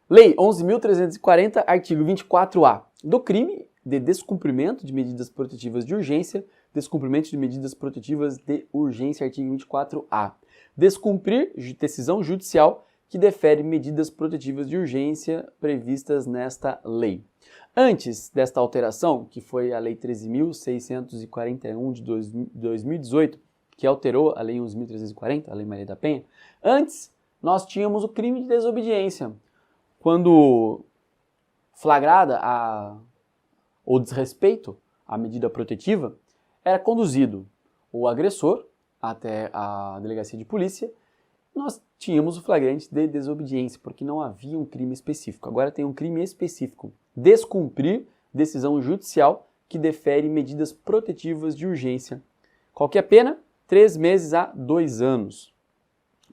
Lei 11.340, artigo 24A, do crime de descumprimento de medidas protetivas de urgência, descumprimento de medidas protetivas de urgência, artigo 24A. Descumprir decisão judicial que defere medidas protetivas de urgência previstas nesta lei. Antes desta alteração, que foi a Lei 13.641 de 2018, que alterou a Lei 11.340, a Lei Maria da Penha, antes nós tínhamos o crime de desobediência. Quando flagrada o desrespeito à medida protetiva, era conduzido o agressor até a delegacia de polícia. Nós tínhamos o flagrante de desobediência, porque não havia um crime específico. Agora tem um crime específico: descumprir decisão judicial que defere medidas protetivas de urgência. Qual que é a pena? 3 meses a 2 anos.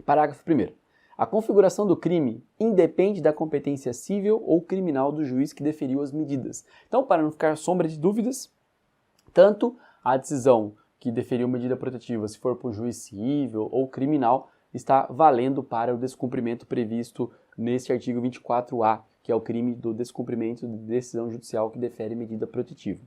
Parágrafo 1º. A configuração do crime independe da competência civil ou criminal do juiz que deferiu as medidas. Então, para não ficar sombra de dúvidas, tanto a decisão que deferiu medida protetiva, se for por juiz civil ou criminal, está valendo para o descumprimento previsto neste artigo 24A, que é o crime do descumprimento de decisão judicial que defere medida protetiva.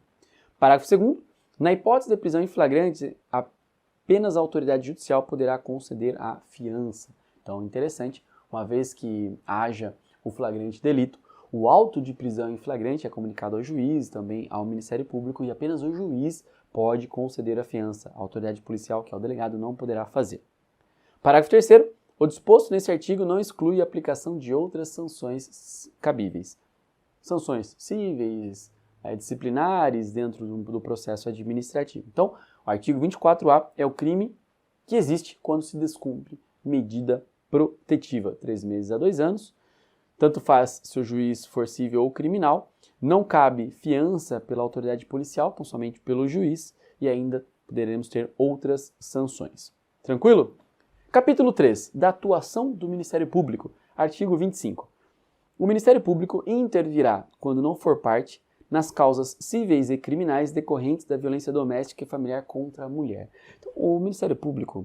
Parágrafo 2º. Na hipótese de prisão em flagrante, apenas a autoridade judicial poderá conceder a fiança. Então, interessante, uma vez que haja o flagrante delito, o auto de prisão em flagrante é comunicado ao juiz, também ao Ministério Público, e apenas o juiz pode conceder a fiança. A autoridade policial, que é o delegado, não poderá fazer. Parágrafo 3º. O disposto nesse artigo não exclui a aplicação de outras sanções cabíveis. Sanções cíveis, disciplinares dentro do processo administrativo. Então, o artigo 24A é o crime que existe quando se descumpre medida protetiva, 3 meses a 2 anos, tanto faz se o juiz for civil ou criminal, não cabe fiança pela autoridade policial, tão somente pelo juiz, e ainda poderemos ter outras sanções. Tranquilo? Capítulo 3, da atuação do Ministério Público, artigo 25. O Ministério Público intervirá, quando não for parte, nas causas cíveis e criminais decorrentes da violência doméstica e familiar contra a mulher. Então, o Ministério Público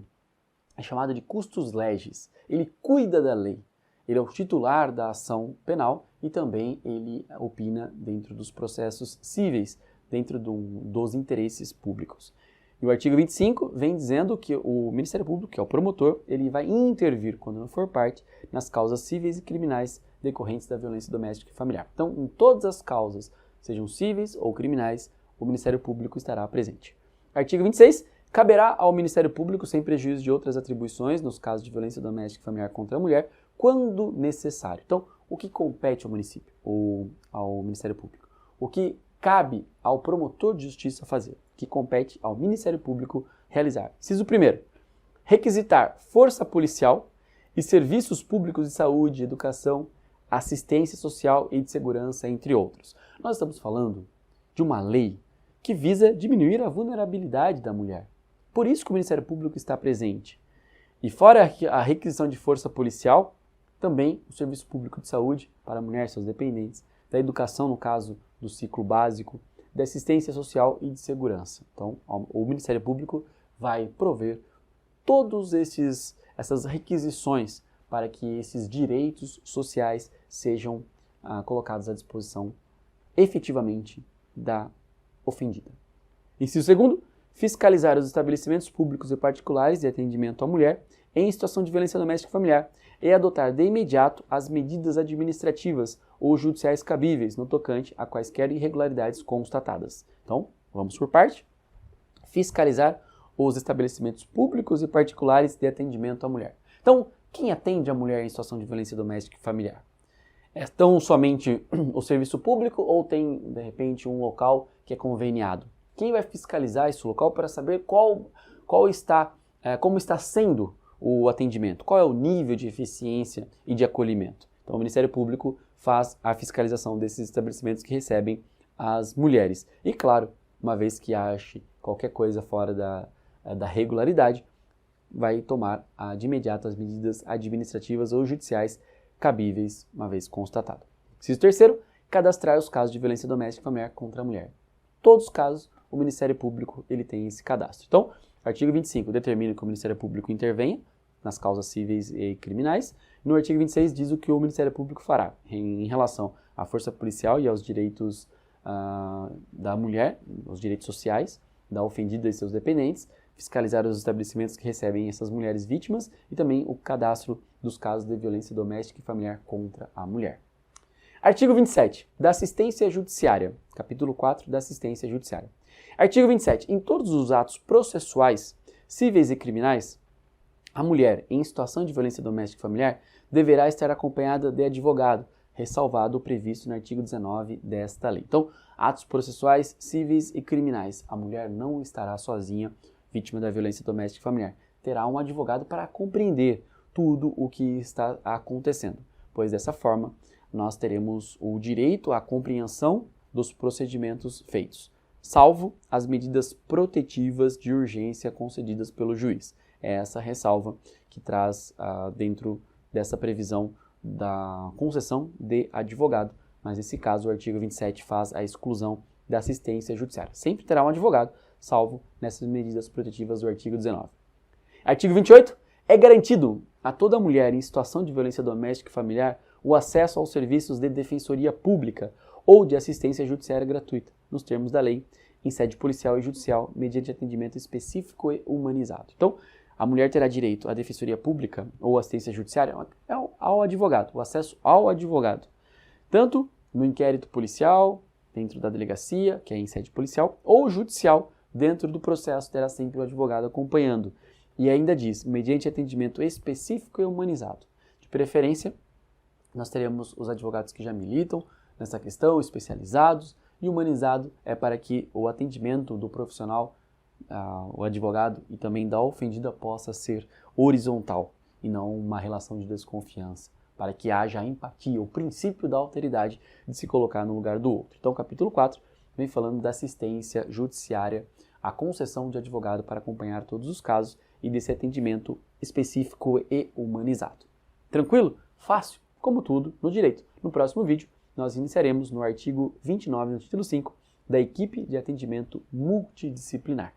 é chamado de custos legis. Ele cuida da lei. Ele é o titular da ação penal e também ele opina dentro dos processos cíveis, dentro dos interesses públicos. E o artigo 25 vem dizendo que o Ministério Público, que é o promotor, ele vai intervir, quando não for parte, nas causas cíveis e criminais decorrentes da violência doméstica e familiar. Então, em todas as causas, sejam cíveis ou criminais, o Ministério Público estará presente. Artigo 26. Caberá ao Ministério Público, sem prejuízo de outras atribuições, nos casos de violência doméstica e familiar contra a mulher, quando necessário. Então, o que compete ao município ou ao Ministério Público? O que cabe ao promotor de justiça fazer? O que compete ao Ministério Público realizar? Inciso 1º. Requisitar força policial e serviços públicos de saúde, educação, assistência social e de segurança, entre outros. Nós estamos falando de uma lei que visa diminuir a vulnerabilidade da mulher. Por isso que o Ministério Público está presente. E fora a requisição de força policial, também o serviço público de saúde para a mulher e seus dependentes, da educação, no caso do ciclo básico, da assistência social e de segurança. Então, o Ministério Público vai prover todas essas requisições para que esses direitos sociais sejam colocados à disposição efetivamente da ofendida. Inciso 2º, fiscalizar os estabelecimentos públicos e particulares de atendimento à mulher em situação de violência doméstica e familiar e adotar de imediato as medidas administrativas ou judiciais cabíveis no tocante a quaisquer irregularidades constatadas. Então, vamos por parte. Fiscalizar os estabelecimentos públicos e particulares de atendimento à mulher. Então, quem atende a mulher em situação de violência doméstica e familiar? É tão somente o serviço público ou tem, de repente, um local que é conveniado? Quem vai fiscalizar esse local para saber como está sendo o atendimento? Qual é o nível de eficiência e de acolhimento? Então, o Ministério Público faz a fiscalização desses estabelecimentos que recebem as mulheres. E, claro, uma vez que ache qualquer coisa fora da regularidade, vai tomar de imediato as medidas administrativas ou judiciais cabíveis, uma vez constatado. Inciso 3º, cadastrar os casos de violência doméstica e familiar contra a mulher. Todos os casos, o Ministério Público ele tem esse cadastro. Então, artigo 25 determina que o Ministério Público intervenha nas causas cíveis e criminais. No artigo 26 diz o que o Ministério Público fará em relação à força policial e aos direitos da mulher, os direitos sociais da ofendida e seus dependentes, fiscalizar os estabelecimentos que recebem essas mulheres vítimas e também o cadastro dos casos de violência doméstica e familiar contra a mulher. Artigo 27, da assistência judiciária. Capítulo 4, da assistência judiciária. Artigo 27. Em todos os atos processuais, cíveis e criminais, a mulher em situação de violência doméstica e familiar deverá estar acompanhada de advogado, ressalvado o previsto no artigo 19 desta lei. Então, atos processuais, cíveis e criminais. A mulher não estará sozinha, vítima da violência doméstica e familiar. Terá um advogado para compreender tudo o que está acontecendo, pois dessa forma nós teremos o direito à compreensão dos procedimentos feitos, salvo as medidas protetivas de urgência concedidas pelo juiz. É essa ressalva que traz dentro dessa previsão da concessão de advogado, mas nesse caso o artigo 27 faz a exclusão da assistência judiciária. Sempre terá um advogado, salvo nessas medidas protetivas do artigo 19. Artigo 28. É garantido a toda mulher em situação de violência doméstica e familiar o acesso aos serviços de defensoria pública ou de assistência judiciária gratuita, nos termos da lei, em sede policial e judicial, mediante atendimento específico e humanizado. Então, a mulher terá direito à defensoria pública ou assistência judiciária ao advogado, o acesso ao advogado, tanto no inquérito policial, dentro da delegacia, que é em sede policial, ou judicial, dentro do processo, terá sempre o advogado acompanhando. E ainda diz, mediante atendimento específico e humanizado. De preferência, nós teremos os advogados que já militam nessa questão, especializados, e humanizado é para que o atendimento do profissional, o advogado e também da ofendida possa ser horizontal e não uma relação de desconfiança, para que haja empatia, o princípio da alteridade de se colocar no lugar do outro. Então, o capítulo 4 vem falando da assistência judiciária, a concessão de advogado para acompanhar todos os casos e desse atendimento específico e humanizado. Tranquilo? Fácil? Como tudo no direito. No próximo vídeo, nós iniciaremos no artigo 29, no título 5, da equipe de atendimento multidisciplinar.